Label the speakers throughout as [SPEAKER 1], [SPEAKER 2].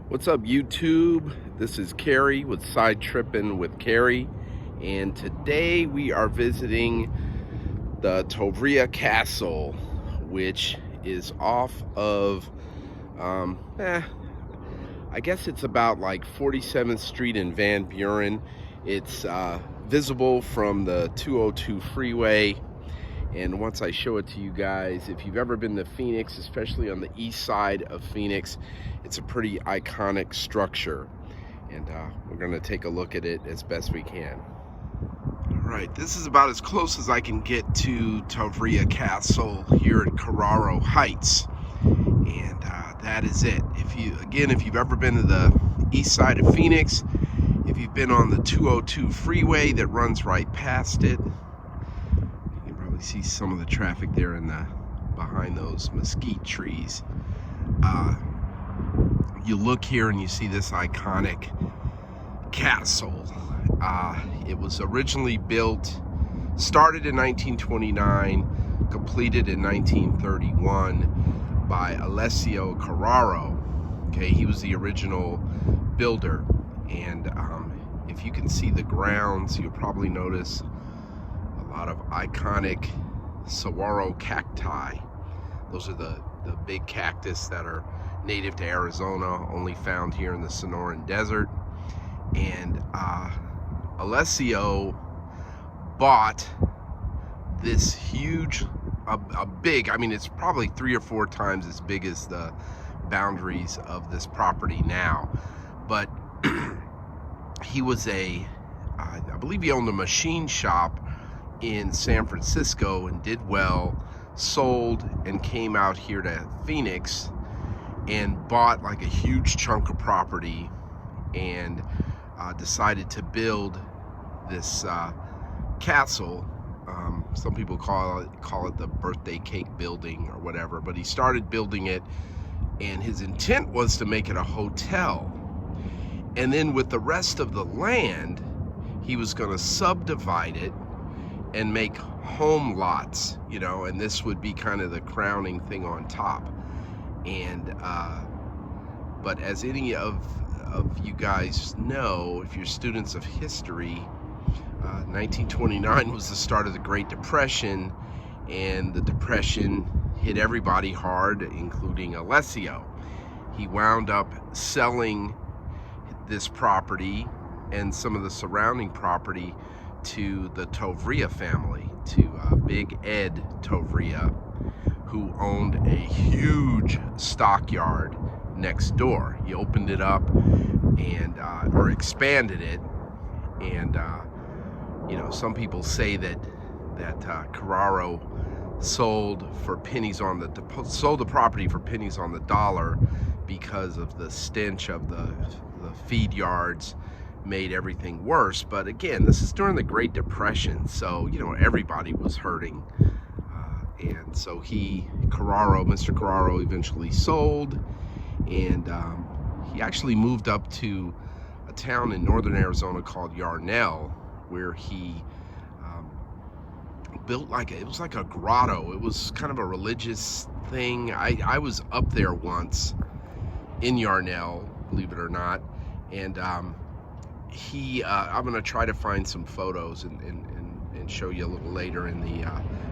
[SPEAKER 1] What's up, YouTube? This is Carrie with Side Trippin' with Carrie, and today we are visiting the Tovrea Castle, which is off of, I guess it's about like 47th Street in Van Buren. It's visible from the 202 freeway. And once I show it to you guys, if you've ever been to Phoenix, especially on the east side of Phoenix, it's a pretty iconic structure. And we're gonna take a look at it as best we can. All right, this is about as close as I can get to Tovrea Castle here at Carraro Heights. And that is it. If you've ever been to the east side of Phoenix, if you've been on the 202 freeway that runs right past it, we see some of the traffic there in the behind those mesquite trees. You look here and you see this iconic castle. It was originally started in 1929, completed in 1931 by Alessio Carraro. Okay, he was the original builder, and if you can see the grounds, you'll probably notice a lot of iconic saguaro cacti. Those are the big cactus that are native to Arizona, only found here in the Sonoran Desert. And Alessio bought this huge, big, I mean, it's probably 3 or 4 times as big as the boundaries of this property now. But he was I believe he owned a machine shop in San Francisco and did well, sold, and came out here to Phoenix and bought like a huge chunk of property and decided to build this castle. Some people call it the birthday cake building or whatever, but he started building it, and his intent was to make it a hotel. And then with the rest of the land, he was going to subdivide it and make home lots, you know, and this would be kind of the crowning thing on top. And but as any of you guys know, if you're students of history, 1929 was the start of the Great Depression, and the Depression hit everybody hard, including Alessio. He wound up selling this property and some of the surrounding property to the Tovrea family, to Big Ed Tovrea, who owned a huge stockyard next door. He opened it up and or expanded it, and you know, some people say that Carraro sold the property for pennies on the dollar because of the stench of the feed yards made everything worse. But again, this is during the Great Depression, so you know, everybody was hurting, and so Mr. Carraro eventually sold, and he actually moved up to a town in northern Arizona called Yarnell, where he built it was like a grotto. It was kind of a religious thing. I was up there once in Yarnell, believe it or not, and I'm gonna try to find some photos and show you a little later in the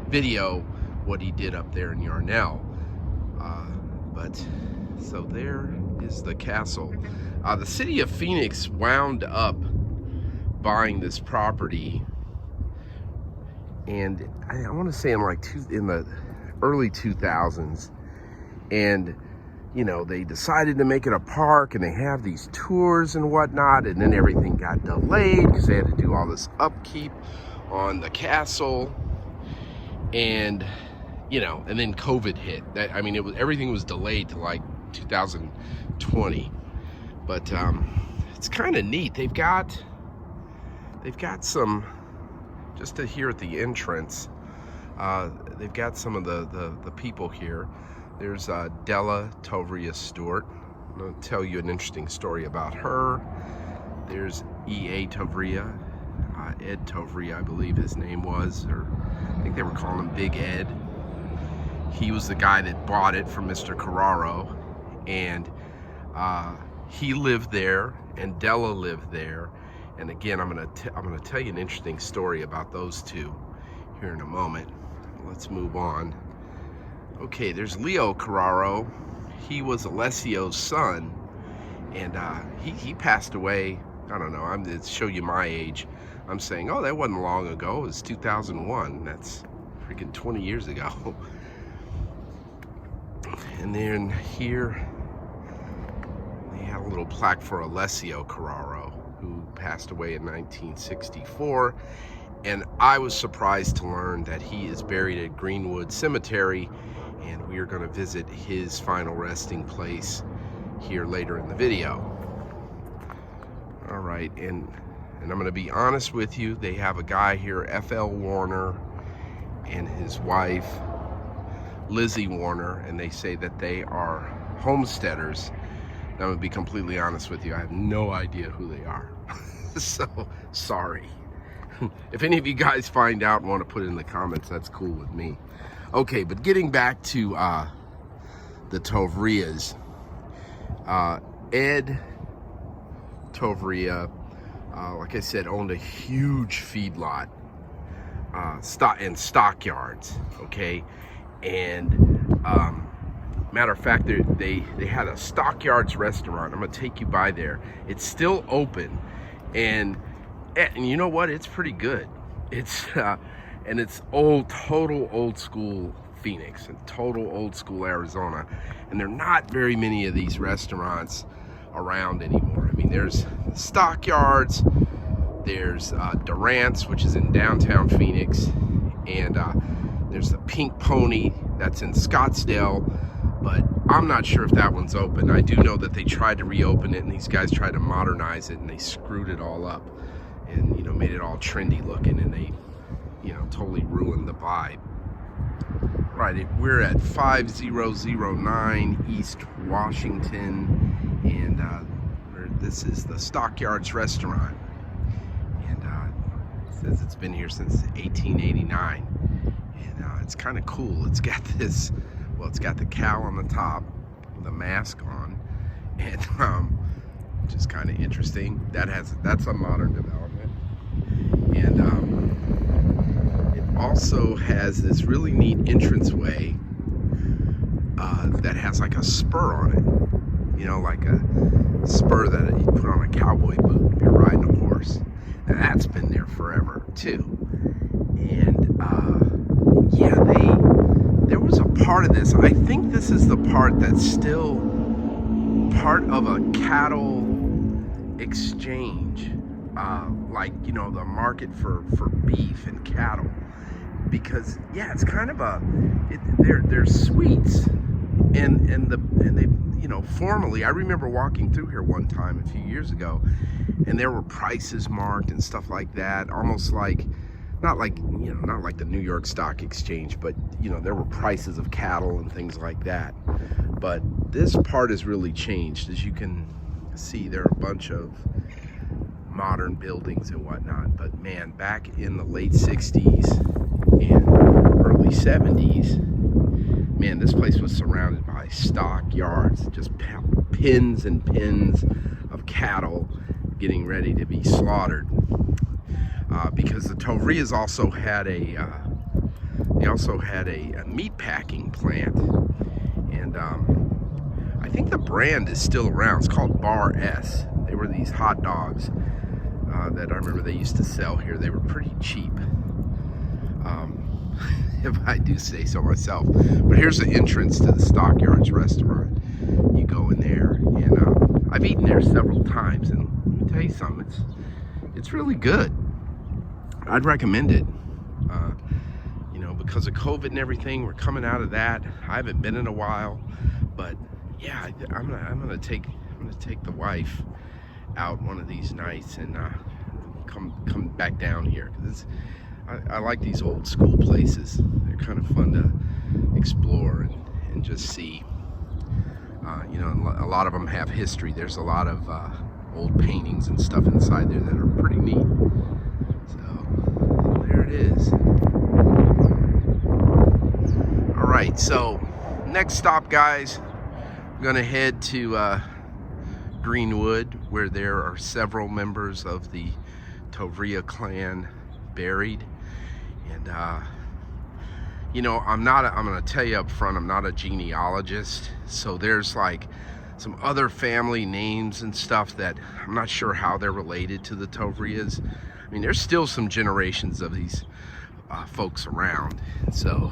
[SPEAKER 1] video what he did up there in Yarnell. But so there is the castle. The city of Phoenix wound up buying this property, and I want to say in the early 2000s, and you know, they decided to make it a park, and they have these tours and whatnot, and then everything got delayed because they had to do all this upkeep on the castle, and you know, and then COVID hit. Everything was delayed to like 2020. But it's kind of neat. They've got some, just to here at the entrance, they've got some of the people here. There's Della Tovrea Stewart. I'm going to tell you an interesting story about her. There's E.A. Tovrea, Ed Tovrea, I believe his name was, or I think they were calling him Big Ed. He was the guy that bought it from Mr. Carraro, and he lived there and Della lived there. And again, I'm gonna tell you an interesting story about those two here in a moment. Let's move on. Okay, there's Leo Carraro. He was Alessio's son, and he passed away. I don't know. I'm to show you my age. I'm saying, oh, that wasn't long ago. It was 2001. That's freaking 20 years ago. And then here they had a little plaque for Alessio Carraro, who passed away in 1964. And I was surprised to learn that he is buried at Greenwood Cemetery, and we are going to visit his final resting place here later in the video. All right, and I'm going to be honest with you, they have a guy here, F.L. Warner, and his wife, Lizzie Warner, and they say that they are homesteaders. I'm going to be completely honest with you, I have no idea who they are. So, sorry. If any of you guys find out and want to put it in the comments, that's cool with me. Okay, but getting back to the Tovreas. Ed Tovrea, like I said, owned a huge feedlot and stockyards, okay? And matter of fact, they had a Stockyards Restaurant. I'm gonna take you by there. It's still open, and you know what? It's pretty good. It's and it's total old school Phoenix and total old school Arizona. And there are not very many of these restaurants around anymore. I mean, there's Stockyards, there's Durant's, which is in downtown Phoenix, and there's the Pink Pony that's in Scottsdale, but I'm not sure if that one's open. I do know that they tried to reopen it, and these guys tried to modernize it, and they screwed it all up, and you know, made it all trendy looking, and they, you know, totally ruined the vibe. Right, we're at 5009 East Washington, and this is the Stockyards Restaurant, and it says it's been here since 1889, and it's kind of cool. It's got this, well, it's got the cow on the top with a mask on, and which is kind of interesting. That's a modern development, and it also has this really neat entranceway that has like a spur on it. You know, like a spur that you put on a cowboy boot if you're riding a horse. And that's been there forever too. And yeah, there was a part of this. I think this is the part that's still part of a cattle exchange, like, you know, the market for beef and cattle. Because yeah, it's kind of there's sweets, and they, you know, formerly, I remember walking through here one time a few years ago, and there were prices marked and stuff like that, almost like, not like the New York Stock Exchange, but you know, there were prices of cattle and things like that. But this part has really changed. As you can see, there are a bunch of modern buildings and whatnot, but man, back in the late 60s and early 70s, man, this place was surrounded by stockyards, just pins and pins of cattle getting ready to be slaughtered. Because the Tovreas also had a meat packing plant, and I think the brand is still around. It's called Bar S. They were these hot dogs that I remember they used to sell here. They were pretty cheap, if I do say so myself. But here's the entrance to the Stockyards Restaurant. You go in there, and I've eaten there several times, and let me tell you something, it's really good. I'd recommend it. You know, because of COVID and everything, we're coming out of that. I haven't been in a while, but yeah, I'm gonna take the wife out one of these nights and come back down here, because I like these old school places. They're kind of fun to explore and just see. You know, a lot of them have history. There's a lot of old paintings and stuff inside there that are pretty neat. So there it is. All right, so next stop, guys, I'm gonna head to Greenwood, where there are several members of the Tovrea clan buried. And you know, I'm gonna tell you up front, I'm not a genealogist, so there's like some other family names and stuff that I'm not sure how they're related to the Tovreas. I mean, there's still some generations of these folks around, so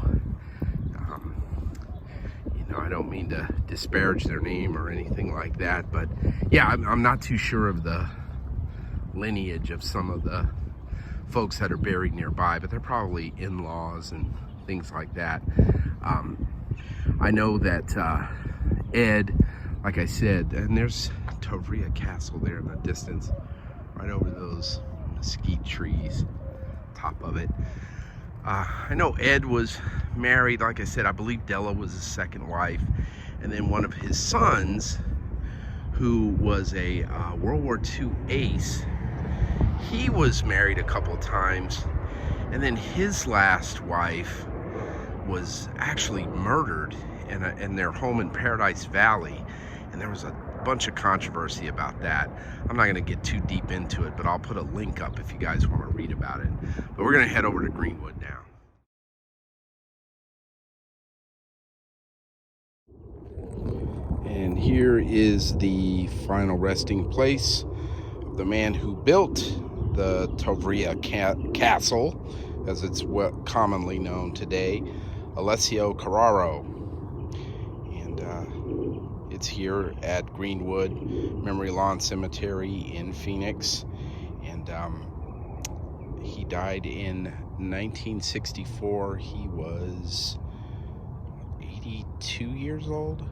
[SPEAKER 1] you know, I don't mean to disparage their name or anything like that, but yeah, I'm not too sure of the lineage of some of the folks that are buried nearby, but they're probably in-laws and things like that. I know that Ed, like I said, and there's Tovrea Castle there in the distance, right over those mesquite trees, top of it. I know Ed was married, like I said, I believe Della was his second wife, and then one of his sons, who was a World War II ace, he was married a couple times, and then his last wife was actually murdered in their home in Paradise Valley, and there was a bunch of controversy about that. I'm not going to get too deep into it, but I'll put a link up if you guys want to read about it. But we're going to head over to Greenwood now. And here is the final resting place of the man who built the Tovrea Castle, as it's commonly known today, Alessio Carraro. And it's here at Greenwood Memory Lawn Cemetery in Phoenix. And he died in 1964. He was 82 years old.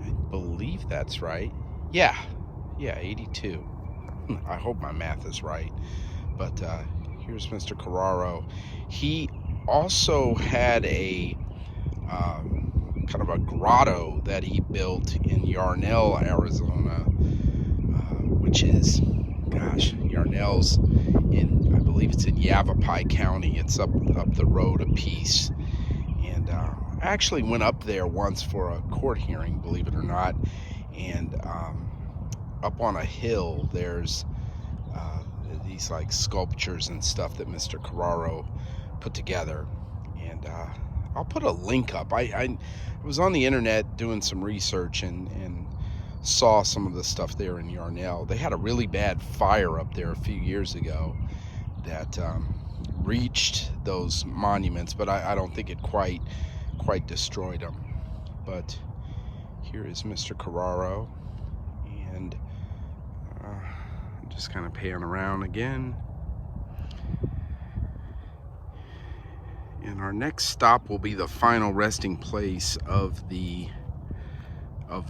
[SPEAKER 1] I believe that's right. Yeah, 82. I hope my math is right. But here's Mr. Carraro. He also had a kind of a grotto that he built in Yarnell, Arizona, which is, gosh, Yarnell's in, I believe it's in Yavapai County. It's up the road a piece. And I actually went up there once for a court hearing, believe it or not. And up on a hill, there's these like sculptures and stuff that Mr. Carraro put together. And I'll put a link up. I was on the internet doing some research and saw some of the stuff there in Yarnell. They had a really bad fire up there a few years ago that reached those monuments, but I don't think it quite destroyed them. But here is Mr. Carraro, and just kind of pan around again. And our next stop will be the final resting place of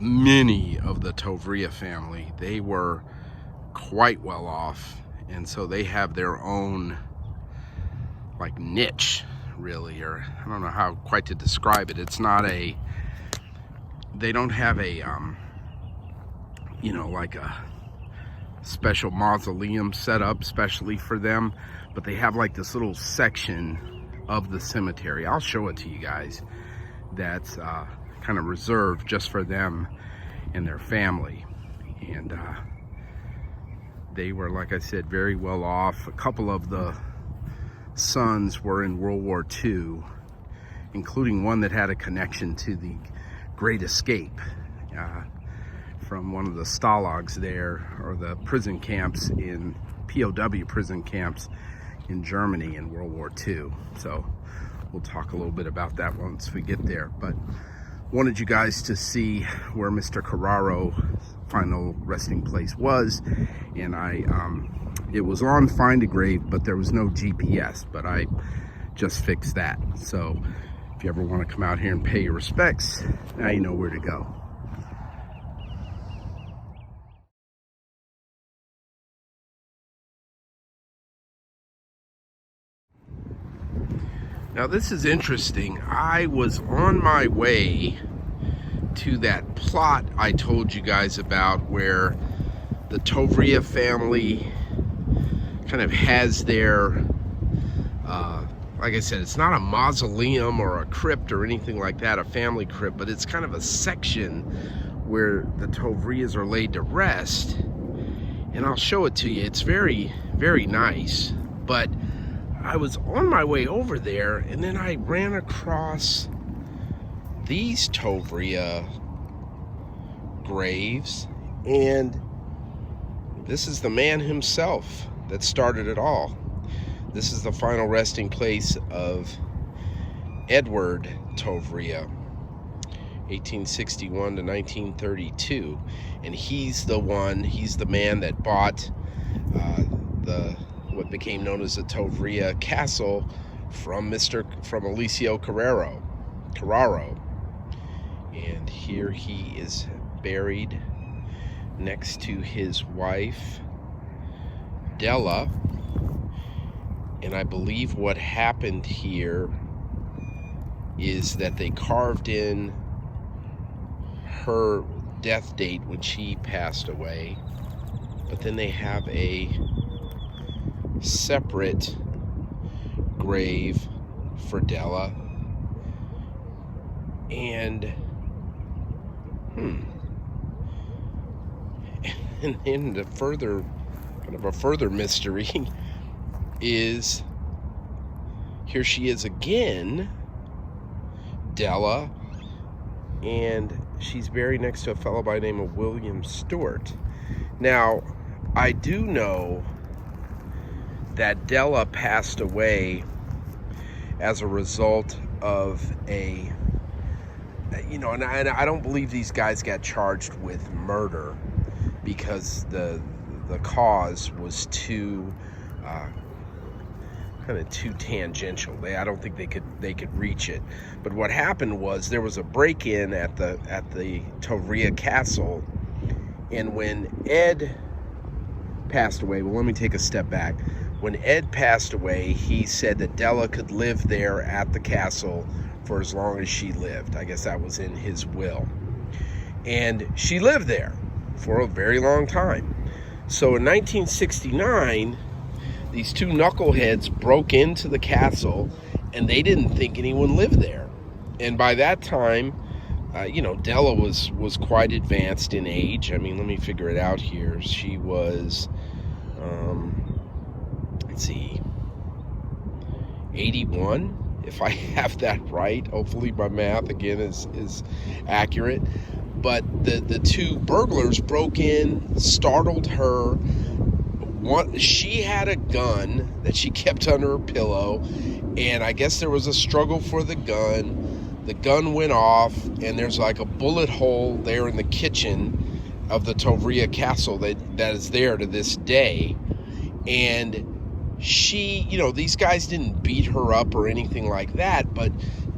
[SPEAKER 1] many of the Tovrea family. They were quite well off, and so they have their own like niche, really, or I don't know how quite to describe it. It's not a, they don't have a you know, like a special mausoleum set up specially for them, but they have like this little section of the cemetery. I'll show it to you guys. That's kind of reserved just for them and their family. And they were, like I said, very well off. A couple of the sons were in World War II, including one that had a connection to the Great Escape from one of the stalags there, or the prison camps in POW prison camps in Germany in World War II. So we'll talk a little bit about that once we get there. But wanted you guys to see where Mr. Carraro's final resting place was, and it was on Find a Grave, but there was no GPS, but I just fixed that. So if you ever want to come out here and pay your respects, now you know where to go. Now this is interesting. I was on my way to that plot I told you guys about where the Tovrea family kind of has their, like I said, it's not a mausoleum or a crypt or anything like that, a family crypt, but it's kind of a section where the Tovreas are laid to rest, and I'll show it to you. It's very, very nice. But I was on my way over there, and then I ran across these Tovrea graves, and this is the man himself that started it all. This is the final resting place of Edward Tovrea, 1861 to 1932, and he's the man that bought what became known as the Tovrea Castle from Alessio Carraro, and here he is buried next to his wife Della. And I believe what happened here is that they carved in her death date when she passed away, but then they have a separate grave for Della. And and the further mystery is, here she is again, Della, and she's buried next to a fellow by the name of William Stewart. Now, I do know that Della passed away as a result of and I don't believe these guys got charged with murder, because the cause was too too tangential. I don't think they could reach it. But what happened was there was a break-in at the Tovrea Castle, and when Ed passed away, well, let me take a step back. When Ed passed away, he said that Della could live there at the castle for as long as she lived. I guess that was in his will. And she lived there for a very long time. So in 1969, these two knuckleheads broke into the castle, and they didn't think anyone lived there. And by that time, Della was quite advanced in age. I mean, let me figure it out here. She was, let's see, 81, if I have that right. Hopefully my math, again, is accurate. But the two burglars broke in, startled her. She had a gun that she kept under her pillow, and I guess there was a struggle for the gun. The gun went off, and there's like a bullet hole there in the kitchen of the Tovrea Castle that is there to this day. And she, these guys didn't beat her up or anything like that, but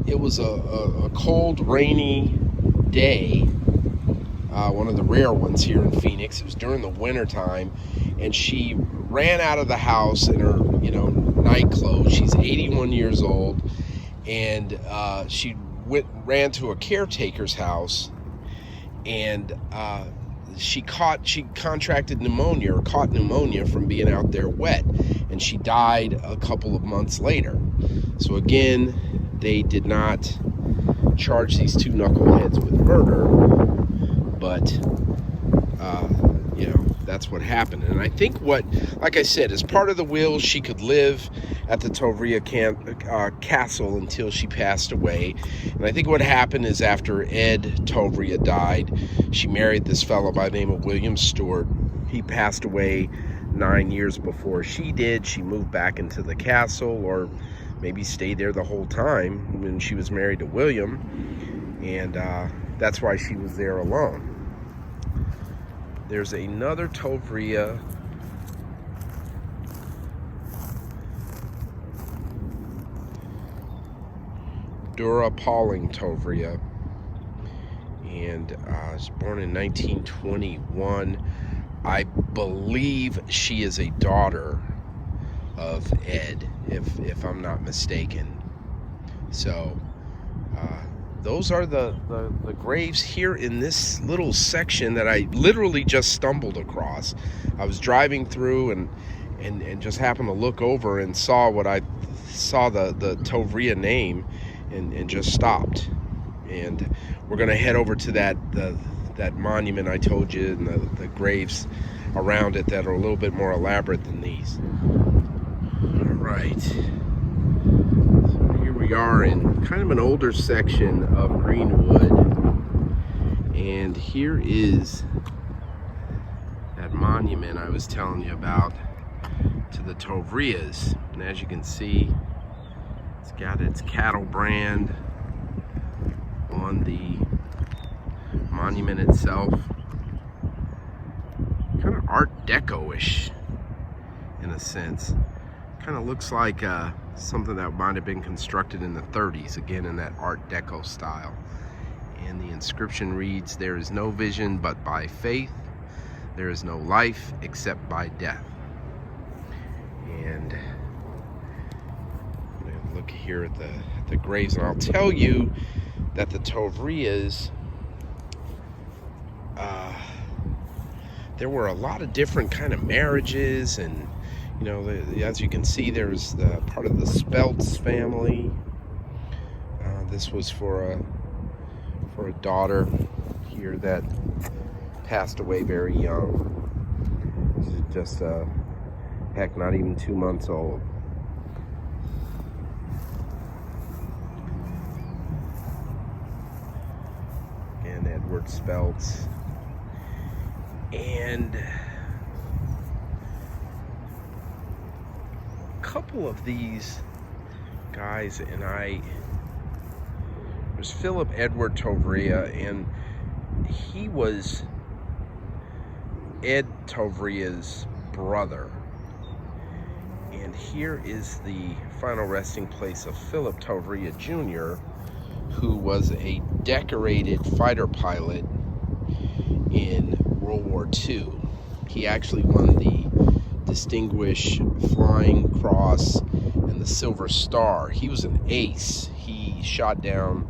[SPEAKER 1] it was a cold, rainy day. One of the rare ones here in Phoenix. It was during the winter time, and she ran out of the house in her, night clothes. She's 81 years old, and she ran to a caretaker's house, and she contracted pneumonia, or caught pneumonia from being out there wet, and she died a couple of months later. So again, they did not charge these two knuckleheads with murder, but that's what happened. And I think like I said, as part of the will, she could live at the Tovrea Castle until she passed away. And I think what happened is, after Ed Tovrea died, she married this fellow by the name of William Stewart. He passed away 9 years before she did. She moved back into the castle, or maybe stayed there the whole time when she was married to William, and that's why she was there alone. There's another Tovrea Dora Pauling Tovrea, and was born in 1921. I believe she is a daughter of Ed, if I'm not mistaken. So those are the graves here in this little section that I literally just stumbled across. I was driving through and just happened to look over and saw the Tovrea name, and just stopped. And we're gonna head over to that that monument I told you, and the graves around it that are a little bit more elaborate than these. All right, so here we are in kind of an older section of Greenwood, and here is that monument I was telling you about to the Tovreas. And as you can see, it's got its cattle brand on the monument itself. Kind of Art Deco-ish in a sense. Kind of looks like something that might have been constructed in the 30s, again in that Art Deco style. And the inscription reads, "There is no vision but by faith. There is no life except by death." And I'm gonna look here at the graves, and I'll tell you that the Tovreas, there were a lot of different kind of marriages, and you know, as you can see, there's the part of the Spelts family. This was for a daughter here that passed away very young. This is just heck, not even 2 months old. And Edward Spelts. And a couple of these guys, and there's Philip Edward Tovrea, and he was Ed Tovrea's brother. And here is the final resting place of Philip Tovrea Jr., who was a decorated fighter pilot in World War II. He actually won the Distinguished Flying Cross and the Silver Star. He was an ace. He shot down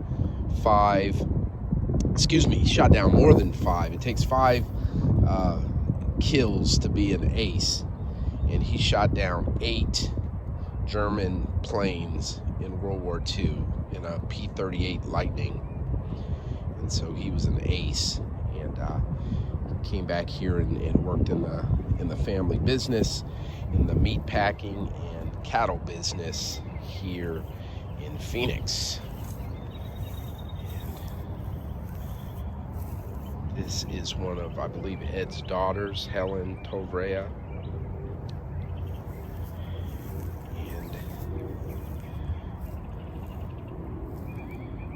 [SPEAKER 1] more than 5. It takes 5 kills to be an ace. And he shot down 8 German planes in World War II in a P-38 Lightning. And so he was an ace, and came back here and worked in the family business, in the meat packing and cattle business here in Phoenix. And this is one of, I believe, Ed's daughters, Helen Tovrea.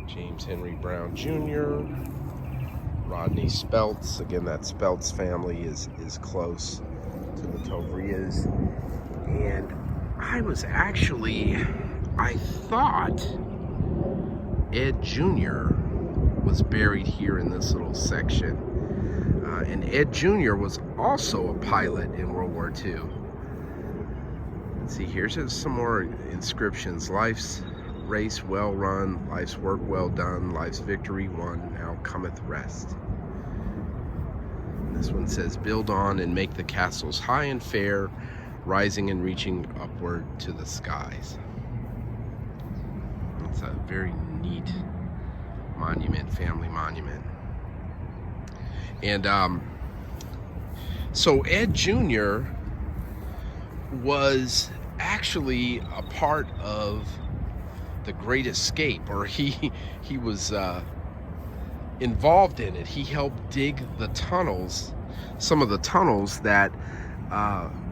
[SPEAKER 1] James Henry Brown Jr., Rodney Spelts. Again, that Spelts family is close to the Tovreas. And I thought Ed Jr. was buried here in this little section. And Ed Jr. was also a pilot in World War II. Let's see, here's some more inscriptions. Life's race well run, life's work well done, life's victory won, now cometh rest. And this one says, build on and make the castles high and fair, rising and reaching upward to the skies. It's a very neat monument, family monument. And so Ed Jr. was actually a part of the Great Escape, or he was involved in it. He helped dig the tunnels, some of the tunnels that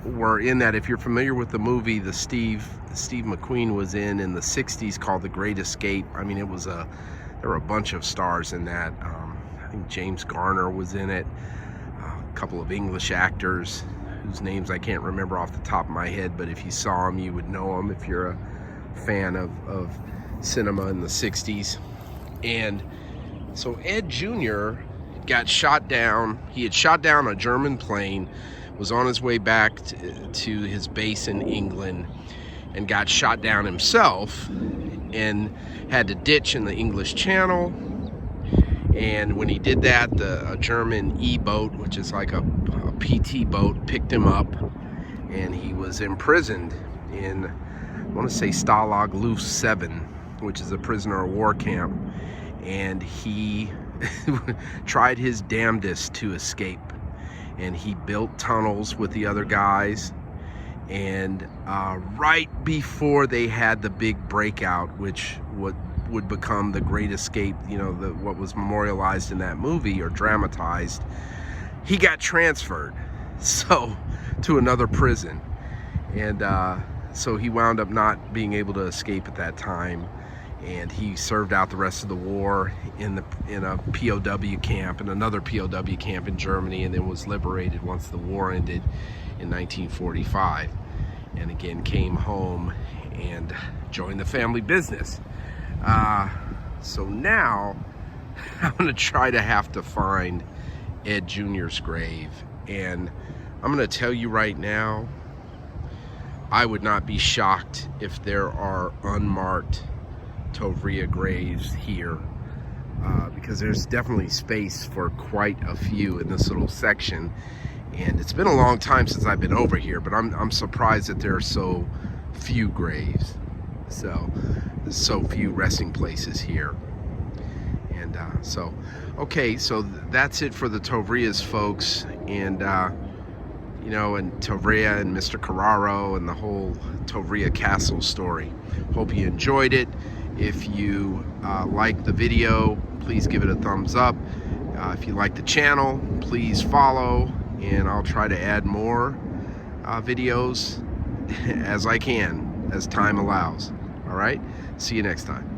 [SPEAKER 1] were in that. If you're familiar with the movie the Steve McQueen was in the 60s called The Great Escape, I mean, there were a bunch of stars in that. I think James Garner was in it, a couple of English actors whose names I can't remember off the top of my head, but if you saw them, you would know them if you're a fan of cinema in the 60s. And so Ed Jr. got shot down. He had shot down a German plane, was on his way back to his base in England, and got shot down himself and had to ditch in the English Channel. And when he did that, a German E-boat, which is like a PT boat, picked him up, and he was imprisoned in, I want to say, Stalag Luft 7, which is a prisoner of war camp. And he tried his damnedest to escape, and he built tunnels with the other guys. And right before they had the big breakout, which would become the Great Escape, you know, what was memorialized in that movie or dramatized, he got transferred to another prison. And so he wound up not being able to escape at that time, and he served out the rest of the war in a POW camp, in another POW camp in Germany, and then was liberated once the war ended in 1945, and again came home and joined the family business. So now I'm gonna try to find Ed Jr.'s grave, and I'm gonna tell you right now, I would not be shocked if there are unmarked Tovrea graves here, because there's definitely space for quite a few in this little section. And it's been a long time since I've been over here, but I'm surprised that there are so few graves, so few resting places here. And okay, so that's it for the Tovreas, folks. And you know, and Tovrea and Mr. Carraro and the whole Tovrea Castle story. Hope you enjoyed it. If you like the video, please give it a thumbs up. If you like the channel, please follow, and I'll try to add more videos as I can, as time allows. All right, see you next time.